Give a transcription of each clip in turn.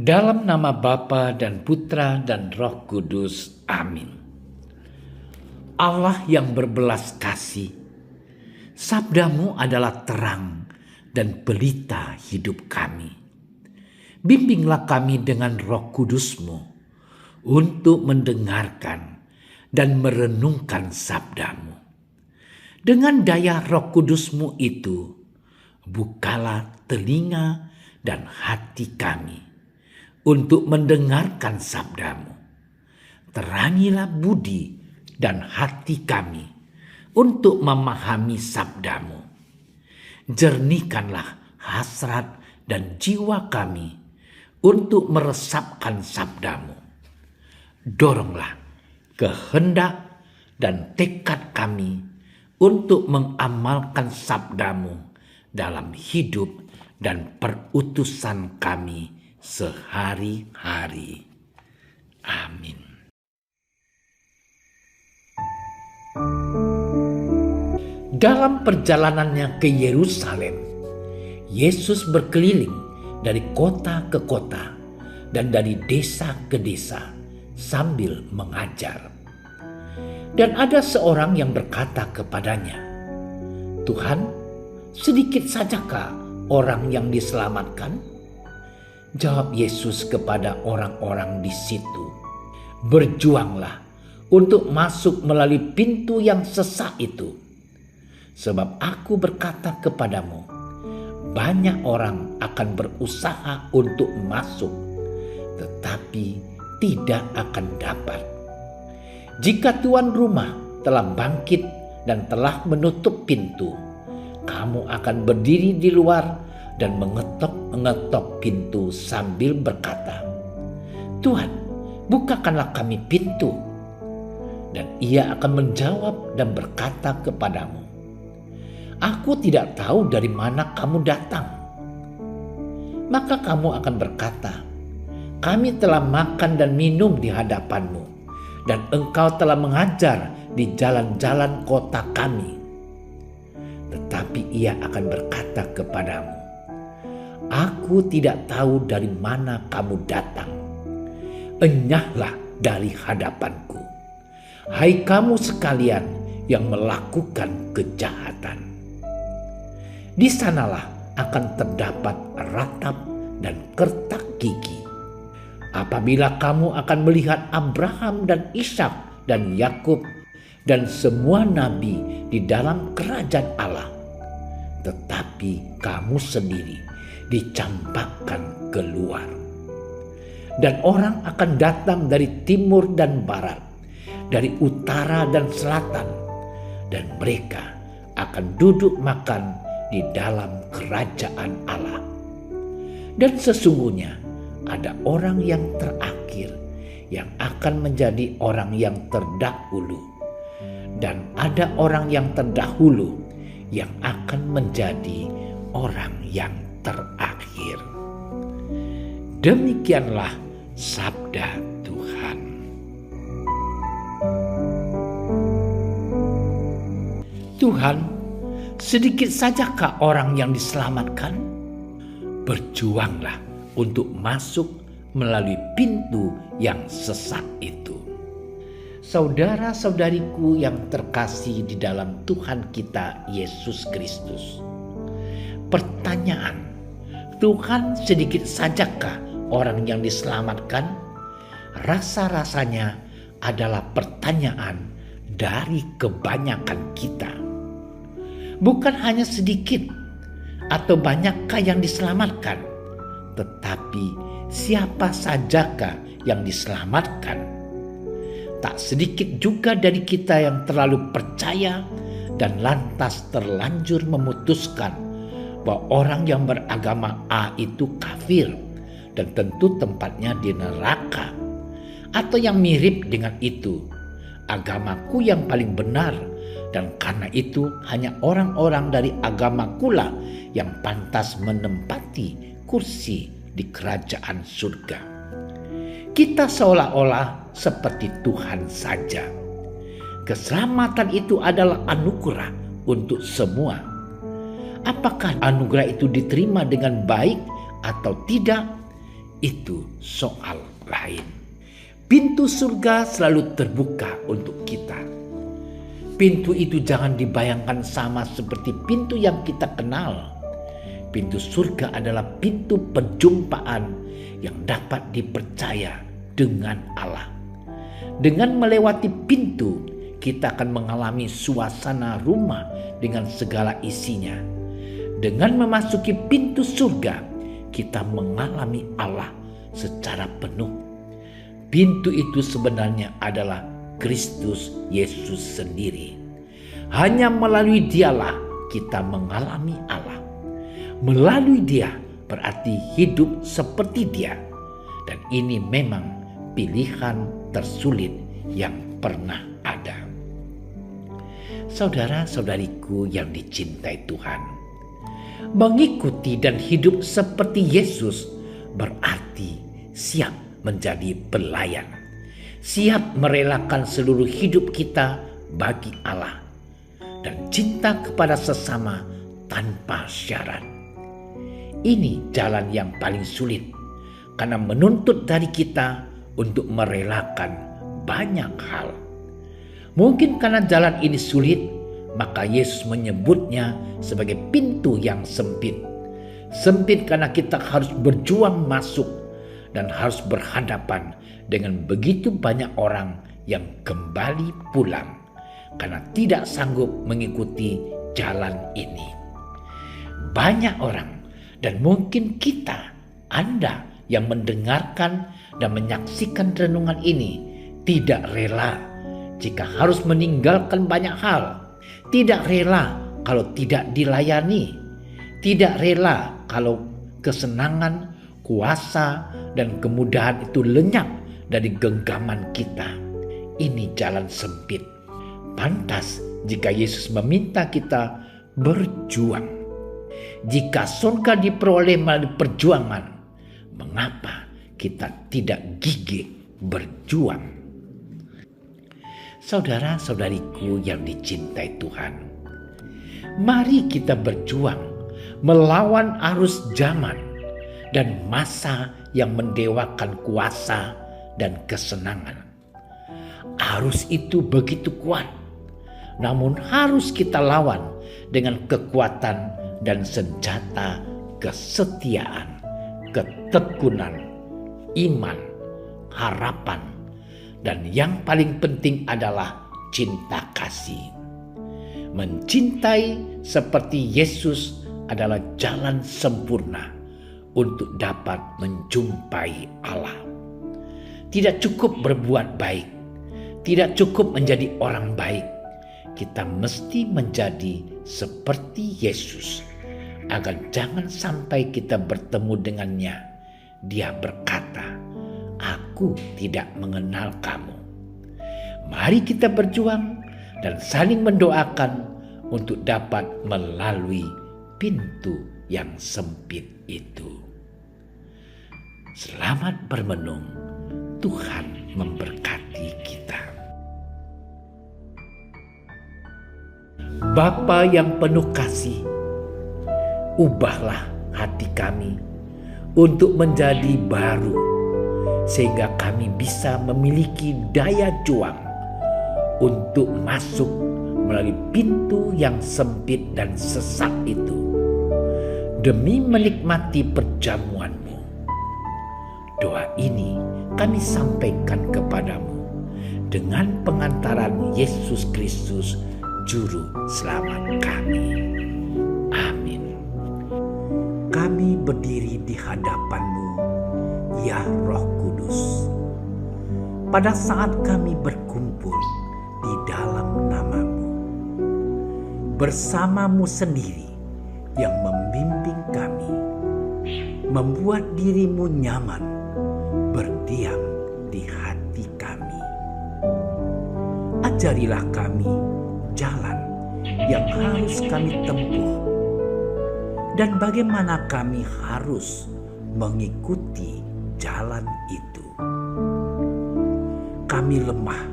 Dalam nama Bapa dan Putra dan Roh Kudus. Amin. Allah yang berbelas kasih, sabdamu adalah terang dan pelita hidup kami. Bimbinglah kami dengan Roh Kudusmu untuk mendengarkan dan merenungkan sabdamu. Dengan daya Roh Kudusmu itu, bukalah telinga dan hati kami untuk mendengarkan sabdamu. Terangilah budi dan hati kami untuk memahami sabdamu. Jernihkanlah hasrat dan jiwa kami untuk meresapkan sabdamu. Doronglah kehendak dan tekad kami untuk mengamalkan sabdamu dalam hidup dan perutusan kami sehari-hari. Amin. Dalam perjalanannya ke Yerusalem, Yesus berkeliling dari kota ke kota dan dari desa ke desa sambil mengajar. Dan ada seorang yang berkata kepadanya, "Tuhan, sedikit sajakah orang yang diselamatkan?" Jawab Yesus kepada orang-orang di situ, "Berjuanglah untuk masuk melalui pintu yang sesak itu. Sebab aku berkata kepadamu, banyak orang akan berusaha untuk masuk, tetapi tidak akan dapat. Jika tuan rumah telah bangkit dan telah menutup pintu, kamu akan berdiri di luar dan mengetok pintu sambil berkata, 'Tuhan, bukakanlah kami pintu.' Dan ia akan menjawab dan berkata kepadamu, 'Aku tidak tahu dari mana kamu datang.' Maka kamu akan berkata, 'Kami telah makan dan minum di hadapanmu, dan engkau telah mengajar di jalan-jalan kota kami.' Tetapi ia akan berkata kepadamu, 'Aku tidak tahu dari mana kamu datang. Enyahlah dari hadapanku, hai kamu sekalian yang melakukan kejahatan.' Di sanalah akan terdapat ratap dan kertak gigi. Apabila kamu akan melihat Abraham dan Ishak dan Yakub dan semua nabi di dalam kerajaan Allah, tetapi kamu sendiri dicampakkan keluar. Dan orang akan datang dari timur dan barat, dari utara dan selatan, dan mereka akan duduk makan di dalam kerajaan Allah. Dan sesungguhnya ada orang yang terakhir yang akan menjadi orang yang terdahulu, dan ada orang yang terdahulu yang akan menjadi orang yang terakhir." Demikianlah sabda Tuhan. Tuhan, sedikit sajakah orang yang diselamatkan? Berjuanglah untuk masuk melalui pintu yang sesak itu. Saudara-saudariku yang terkasih di dalam Tuhan kita Yesus Kristus, pertanyaan, Tuhan, sedikit sajakah orang yang diselamatkan? Rasa-rasanya adalah pertanyaan dari kebanyakan kita. Bukan hanya sedikit atau banyakkah yang diselamatkan, tetapi siapa sajakah yang diselamatkan? Tak sedikit juga dari kita yang terlalu percaya dan lantas terlanjur memutuskan bahwa orang yang beragama A itu kafir dan tentu tempatnya di neraka. Atau yang mirip dengan itu, agamaku yang paling benar, dan karena itu hanya orang-orang dari agamakulah yang pantas menempati kursi di kerajaan surga. Kita seolah-olah seperti Tuhan saja. Keselamatan itu adalah anugerah untuk semua. Apakah anugerah itu diterima dengan baik atau tidak? itu soal lain. Pintu surga selalu terbuka untuk kita. Pintu itu jangan dibayangkan sama seperti pintu yang kita kenal. Pintu surga adalah pintu perjumpaan yang dapat dipercaya dengan Allah. Dengan melewati pintu, kita akan mengalami suasana rumah dengan segala isinya. Dengan memasuki pintu surga, kita mengalami Allah secara penuh. Pintu itu sebenarnya adalah Kristus Yesus sendiri. Hanya melalui Dialah kita mengalami Allah. Melalui Dia berarti hidup seperti Dia. Dan ini memang pilihan tersulit yang pernah ada. Saudara-saudariku yang dicintai Tuhan, mengikuti dan hidup seperti Yesus berarti siap menjadi pelayan, siap merelakan seluruh hidup kita bagi Allah, dan cinta kepada sesama tanpa syarat. Ini jalan yang paling sulit karena menuntut dari kita untuk merelakan banyak hal. Mungkin karena jalan ini sulit, maka Yesus menyebutnya sebagai pintu yang sempit. Sempit karena kita harus berjuang masuk dan harus berhadapan dengan begitu banyak orang yang kembali pulang karena tidak sanggup mengikuti jalan ini. Banyak orang, dan mungkin kita, Anda yang mendengarkan dan menyaksikan renungan ini, tidak rela jika harus meninggalkan banyak hal. Tidak rela kalau tidak dilayani. Tidak rela kalau kesenangan, kuasa, dan kemudahan itu lenyap dari genggaman kita. Ini jalan sempit. Pantas jika Yesus meminta kita berjuang. Jika surga diperoleh melalui perjuangan, mengapa kita tidak gigih berjuang? Saudara-saudariku yang dicintai Tuhan, mari kita berjuang melawan arus zaman dan masa yang mendewakan kuasa dan kesenangan. Arus itu begitu kuat, namun harus kita lawan dengan kekuatan dan senjata kesetiaan, ketekunan, iman, harapan, dan yang paling penting adalah cinta kasih. Mencintai seperti Yesus adalah jalan sempurna untuk dapat menjumpai Allah. Tidak cukup berbuat baik, tidak cukup menjadi orang baik. Kita mesti menjadi seperti Yesus, agar jangan sampai kita bertemu dengannya, Dia berkata, "Aku tidak mengenal kamu." Mari kita berjuang dan saling mendoakan untuk dapat melalui pintu yang sempit itu. Selamat bermenung. Tuhan memberkati kita. Bapa yang penuh kasih, ubahlah hati kami untuk menjadi baru, sehingga kami bisa memiliki daya juang untuk masuk melalui pintu yang sempit dan sesak itu, demi menikmati perjamuan-Mu. Doa ini kami sampaikan kepadamu dengan pengantaran Yesus Kristus, Juru Selamat kami. Amin. Kami berdiri di hadapan-Mu, ya Roh Kudus. Pada saat kami berkumpul di dalam nama-Mu, bersama-Mu sendiri yang membimbing kami, membuat diri-Mu nyaman berdiam di hati kami. Ajarilah kami jalan yang harus kami tempuh dan bagaimana kami harus mengikuti jalan itu. Kami lemah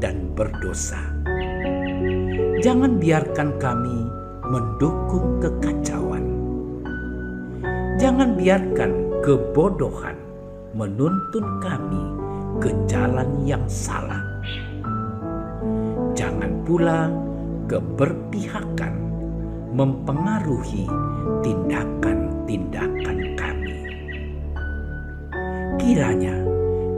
dan berdosa. Jangan biarkan kami mendukung kekacauan. Jangan biarkan kebodohan menuntun kami ke jalan yang salah. Jangan pula keberpihakan mempengaruhi tindakan-tindakan kami. Kiranya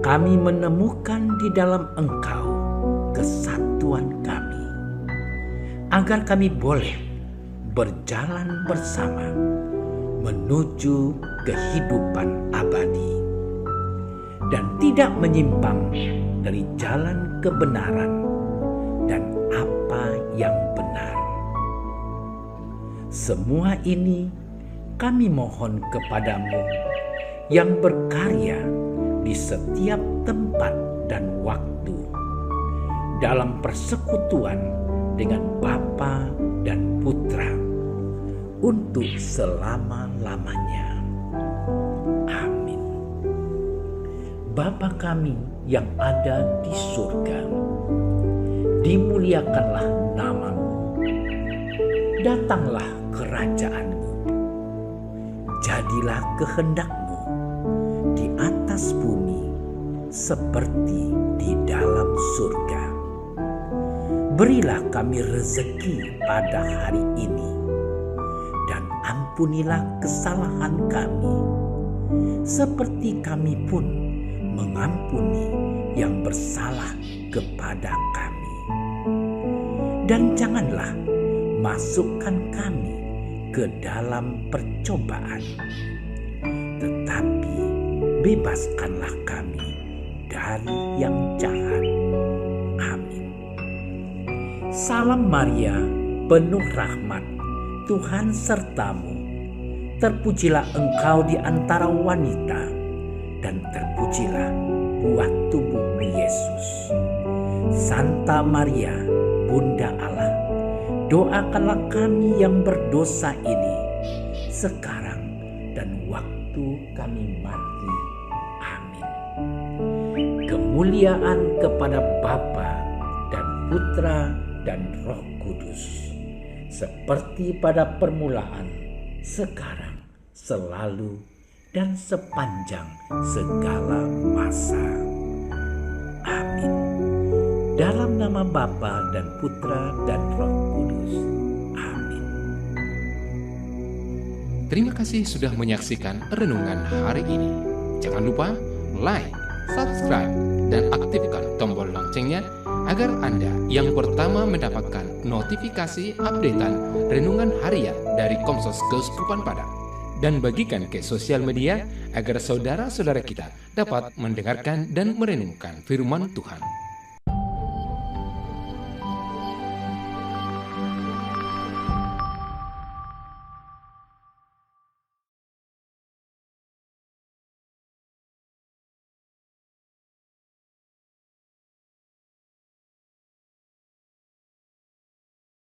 kami menemukan di dalam Engkau kesatuan kami, agar kami boleh berjalan bersama menuju kehidupan abadi dan tidak menyimpang dari jalan kebenaran dan apa yang benar. Semua ini kami mohon kepadamu yang berkarya di setiap tempat dan waktu dalam persekutuan dengan Bapa dan Putra untuk selama-lamanya. Amin. Bapa kami yang ada di surga, dimuliakanlah nama-Mu. Datanglah kerajaan-Mu. Jadilah kehendak-Mu di atas bumi seperti di dalam surga. Berilah kami rezeki pada hari ini, dan ampunilah kesalahan kami, seperti kami pun mengampuni yang bersalah kepada kami. Dan janganlah masukkan kami ke dalam percobaan, tetapi bebaskanlah kami dari yang jahat. Amin. Salam Maria, penuh rahmat, Tuhan sertamu. Terpujilah engkau di antara wanita, dan terpujilah buah tubuhmu Yesus. Santa Maria, Bunda Allah, doakanlah kami yang berdosa ini, sekarang dan waktu kami mati. Amin. Kemuliaan kepada Bapa dan Putra dan Roh Kudus, seperti pada permulaan, sekarang, selalu, dan sepanjang segala masa. Amin. Dalam nama Bapa dan Putra dan Roh Kudus. Amin. Terima kasih sudah menyaksikan renungan hari ini. Jangan lupa like, subscribe, dan aktifkan tombol loncengnya agar Anda yang pertama mendapatkan notifikasi updatean renungan harian dari Komsos Keuskupan Padang. Dan bagikan ke sosial media agar saudara-saudara kita dapat mendengarkan dan merenungkan firman Tuhan.